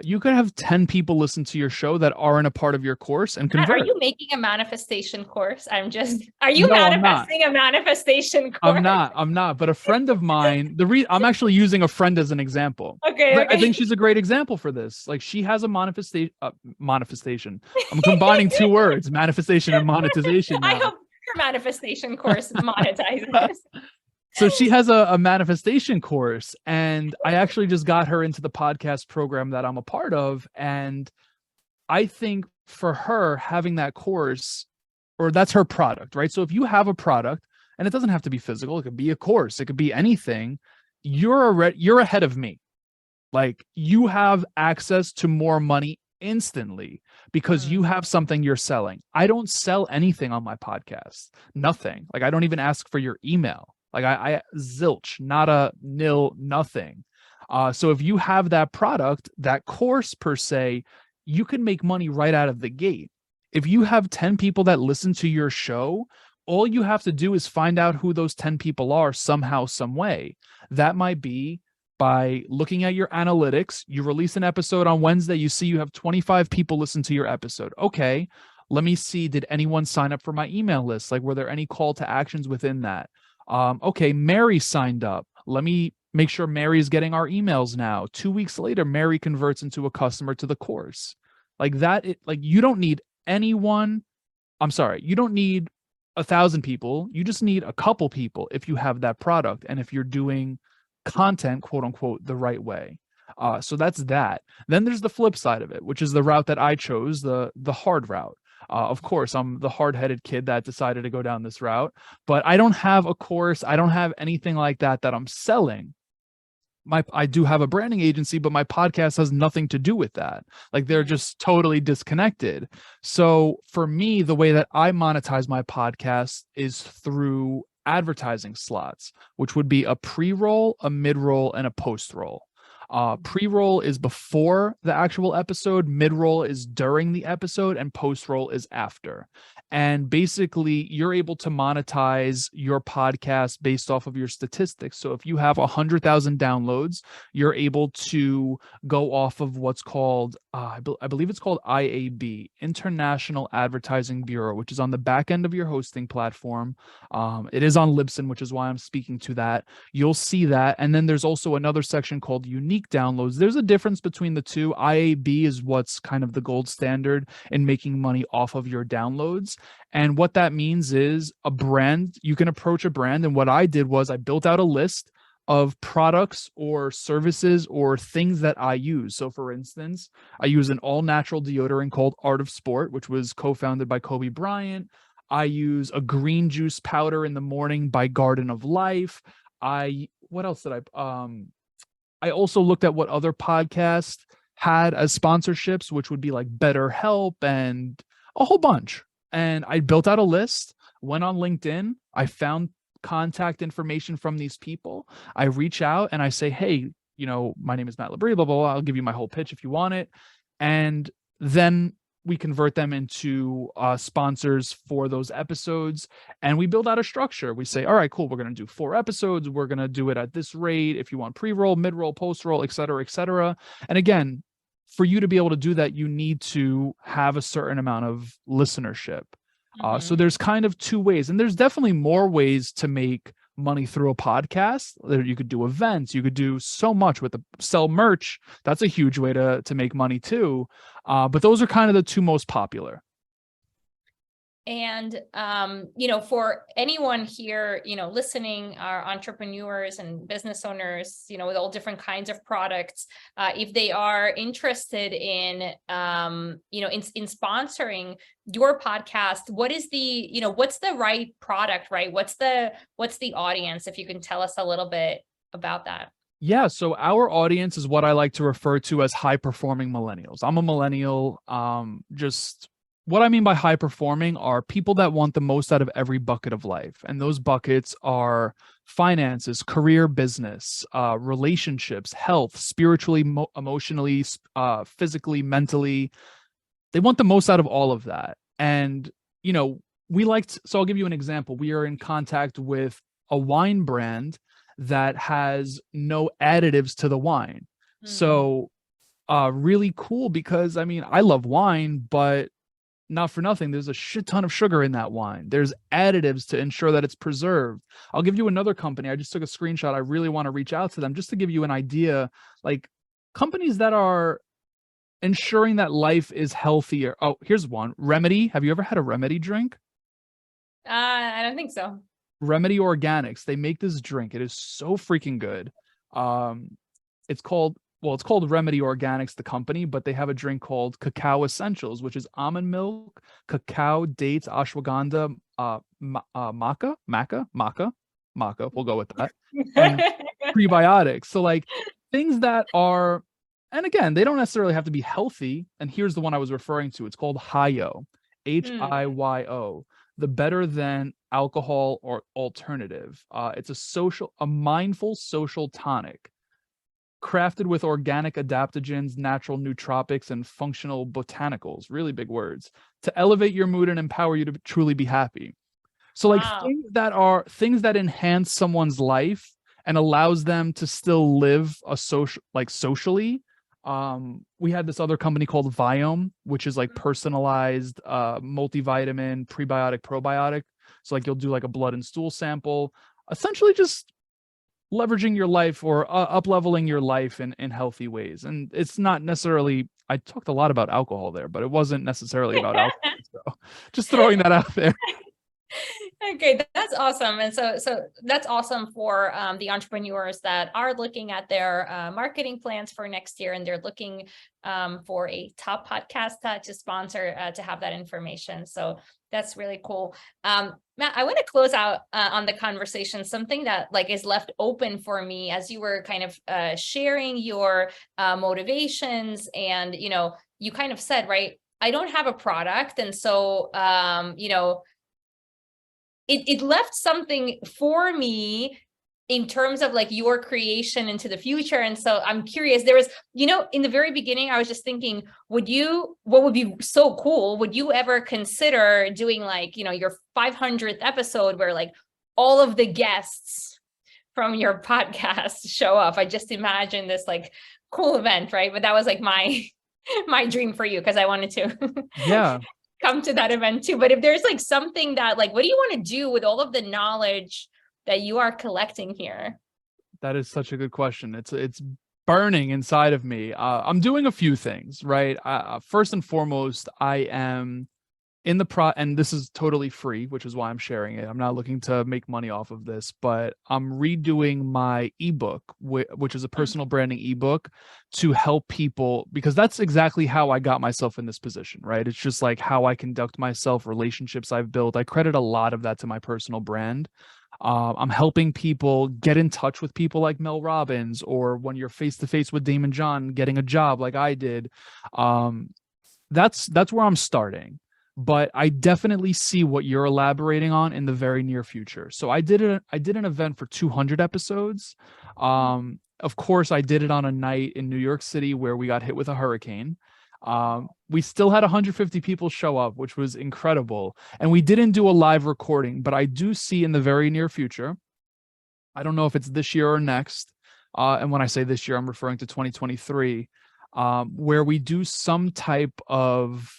You could have 10 people listen to your show that aren't a part of your course and convert. Are you making a manifestation course? Are you manifesting a manifestation course? I'm not. But a friend of mine, I'm actually using a friend as an example. Okay. I think she's a great example for this. Like she has a manifestation. I'm combining two words, manifestation and monetization. Now. I hope your manifestation course monetizes. So she has a manifestation course, and I actually just got her into the podcast program that I'm a part of. And I think for her having that course, or that's her product, right? So if you have a product, and it doesn't have to be physical, it could be a course, it could be anything, you're ahead of me. Like you have access to more money instantly because you have something you're selling. I don't sell anything on my podcast. Nothing. Like I don't even ask for your email. Like I zilch, not a nil, nothing. So if you have that product, that course per se, you can make money right out of the gate. If you have 10 people that listen to your show, all you have to do is find out who those 10 people are somehow, some way. That might be by looking at your analytics. You release an episode on Wednesday, you see you have 25 people listen to your episode. Okay, let me see, did anyone sign up for my email list? Like, were there any call to actions within that? Okay, Mary signed up. Let me make sure Mary is getting our emails now. 2 weeks later, Mary converts into a customer to the course. Like that, you don't need anyone. I'm sorry, you don't need 1,000 people. You just need a couple people if you have that product and if you're doing content, quote unquote, the right way. So that's that. Then there's the flip side of it, which is the route that I chose, the hard route. Of course, I'm the hard-headed kid that decided to go down this route, but I don't have a course. I don't have anything like that I'm selling. I do have a branding agency, but my podcast has nothing to do with that. Like they're just totally disconnected. So for me, the way that I monetize my podcast is through advertising slots, which would be a pre-roll, a mid-roll, and a post-roll. Pre-roll is before the actual episode, mid-roll is during the episode, and post-roll is after. And basically, you're able to monetize your podcast based off of your statistics. So if you have 100,000 downloads, you're able to go off of what's called, I believe it's called IAB, International Advertising Bureau, which is on the back end of your hosting platform. It is on Libsyn, which is why I'm speaking to that. You'll see that. And then there's also another section called unique downloads. There's a difference between the two. IAB is what's kind of the gold standard in making money off of your downloads. And what that means is a brand, you can approach a brand. And what I did was I built out a list of products or services or things that I use. So for instance, I use an all natural deodorant called Art of Sport, which was co-founded by Kobe Bryant. I use a green juice powder in the morning by Garden of Life. What else did I also looked at what other podcasts had as sponsorships, which would be like BetterHelp and a whole bunch. And I built out a list, went on LinkedIn. I found contact information from these people. I reach out and I say, hey, my name is Matt Lebris, blah, blah, blah. I'll give you my whole pitch if you want it. And then we convert them into sponsors for those episodes, and we build out a structure. We say, all right, cool, we're going to do 4 episodes. We're going to do it at this rate. If you want pre-roll, mid-roll, post-roll, et cetera, et cetera. And again, for you to be able to do that, you need to have a certain amount of listenership. So there's kind of 2 ways, and there's definitely more ways to make money through a podcast. You could do events, you could do so much with sell merch. That's a huge way to make money too. But those are kind of the 2 most popular. And, for anyone here, listening, are entrepreneurs and business owners, with all different kinds of products, if they are interested in, in sponsoring your podcast, what is what's the right product, right? What's the audience? If you can tell us a little bit about that. Yeah, so our audience is what I like to refer to as high-performing millennials. I'm a millennial. Just what I mean by high-performing are people that want the most out of every bucket of life. And those buckets are finances, career, business, relationships, health, spiritually, emotionally, physically, mentally. They want the most out of all of that. And, so I'll give you an example. We are in contact with a wine brand that has no additives to the wine. So really cool, because I love wine, but not for nothing, there's a shit ton of sugar in that wine. There's additives to ensure that it's preserved. I'll give you another company. I just took a screenshot. I really want to reach out to them just to give you an idea, like companies that are ensuring that life is healthier. Oh, here's one. Remedy. Have you ever had a Remedy drink? I don't think so. Remedy Organics. They make this drink. It is so freaking good. It's called Remedy Organics, the company, but they have a drink called Cacao Essentials, which is almond milk, cacao, dates, ashwagandha, maca. We'll go with that. And prebiotics. So like things that are, and again, they don't necessarily have to be healthy. And here's the one I was referring to. It's called HIYO, HIYO, the better than alcohol or alternative. It's a mindful social tonic, crafted with organic adaptogens, natural nootropics, and functional botanicals, really big words, to elevate your mood and empower you to truly be happy. So like things that enhance someone's life and allows them to still live socially. We had this other company called Viome, which is like personalized multivitamin, prebiotic, probiotic. So like you'll do like a blood and stool sample, essentially just leveraging your life or up-leveling your life in healthy ways. And it's not necessarily, I talked a lot about alcohol there, but it wasn't necessarily about alcohol. So just throwing that out there. Okay, that's awesome. And so that's awesome for the entrepreneurs that are looking at their marketing plans for next year, and they're looking for a top podcast to sponsor, to have that information. So that's really cool. Matt, I want to close out on the conversation, something that like is left open for me as you were kind of sharing your motivations, and you kind of said, right, I don't have a product, and so it left something for me in terms of like your creation into the future. And so I'm curious, there was, in the very beginning, I was just thinking, what would be so cool? Would you ever consider doing like, your 500th episode where like all of the guests from your podcast show up? I just imagined this like cool event, right? But that was like my dream for you, because I wanted to come to that event too. But if there's like something that like, what do you want to do with all of the knowledge that you are collecting here? That is such a good question. It's burning inside of me. I'm doing a few things, right? First and foremost, I am in the and this is totally free, which is why I'm sharing it. I'm not looking to make money off of this, but I'm redoing my ebook, which is a personal branding ebook, to help people, because that's exactly how I got myself in this position, right? It's just like how I conduct myself, relationships I've built. I credit a lot of that to my personal brand. I'm helping people get in touch with people like Mel Robbins, or when you're face to face with Damon John, getting a job like I did. That's where I'm starting. but I definitely see what you're elaborating on in the very near future. So I did an event for 200 episodes. Of course, I did it on a night in New York City where we got hit with a hurricane. We still had 150 people show up, which was incredible. And we didn't do a live recording, but I do see in the very near future, I don't know if it's this year or next. And when I say this year, I'm referring to 2023, where we do some type of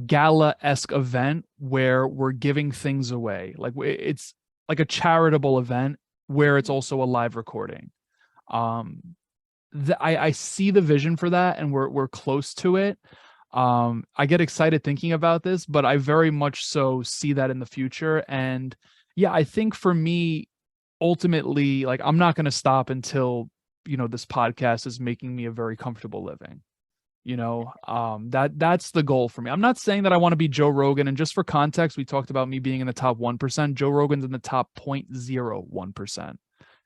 gala-esque event where we're giving things away. Like it's like a charitable event where it's also a live recording. I see the vision for that, and we're close to it. I get excited thinking about this, but I very much so see that in the future. And yeah, I think for me, ultimately, like I'm not going to stop until, this podcast is making me a very comfortable living. That's the goal for me. I'm not saying that I want to be Joe Rogan. And just for context, we talked about me being in the top 1%. Joe Rogan's in the top 0.01%.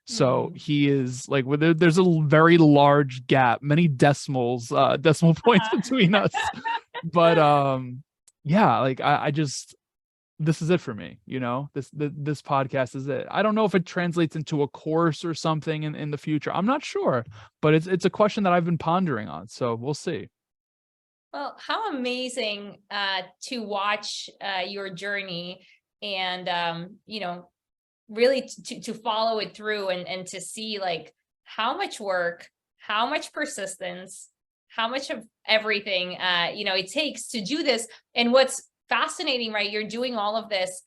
So he is like, there's a very large gap, many decimal points between us. But yeah, like I just, this is it for me. This podcast is it. I don't know if it translates into a course or something in the future. I'm not sure, but it's a question that I've been pondering on. So we'll see. Well, how amazing to watch your journey and, really to follow it through and to see like how much work, how much persistence, how much of everything, it takes to do this. And what's fascinating, right? You're doing all of this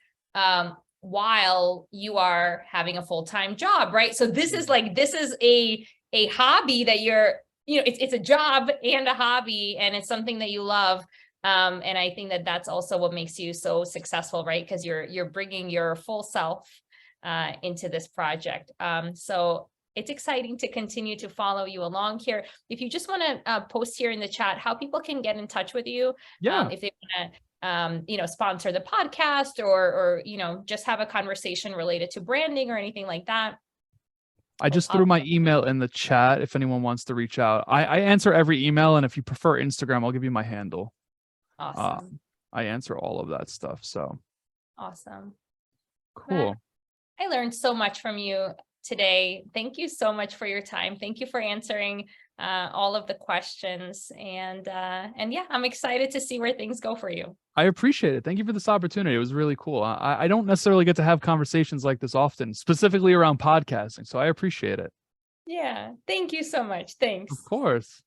while you are having a full-time job, right? So this is a hobby that it's a job and a hobby, and it's something that you love. And I think that that's also what makes you so successful, right? Because you're bringing your full self into this project. So it's exciting to continue to follow you along here. If you just want to post here in the chat how people can get in touch with you, if they want to, sponsor the podcast or just have a conversation related to branding or anything like that. I just threw my email in the chat if anyone wants to reach out. I answer every email, and if you prefer Instagram, I'll give you my handle. Awesome. I answer all of that stuff. So awesome. Cool. Matt, I learned so much from you today. Thank you so much for your time. Thank you for answering all of the questions. And yeah, I'm excited to see where things go for you. I appreciate it. Thank you for this opportunity. It was really cool. I don't necessarily get to have conversations like this often, specifically around podcasting. So I appreciate it. Yeah. Thank you so much. Thanks. Of course.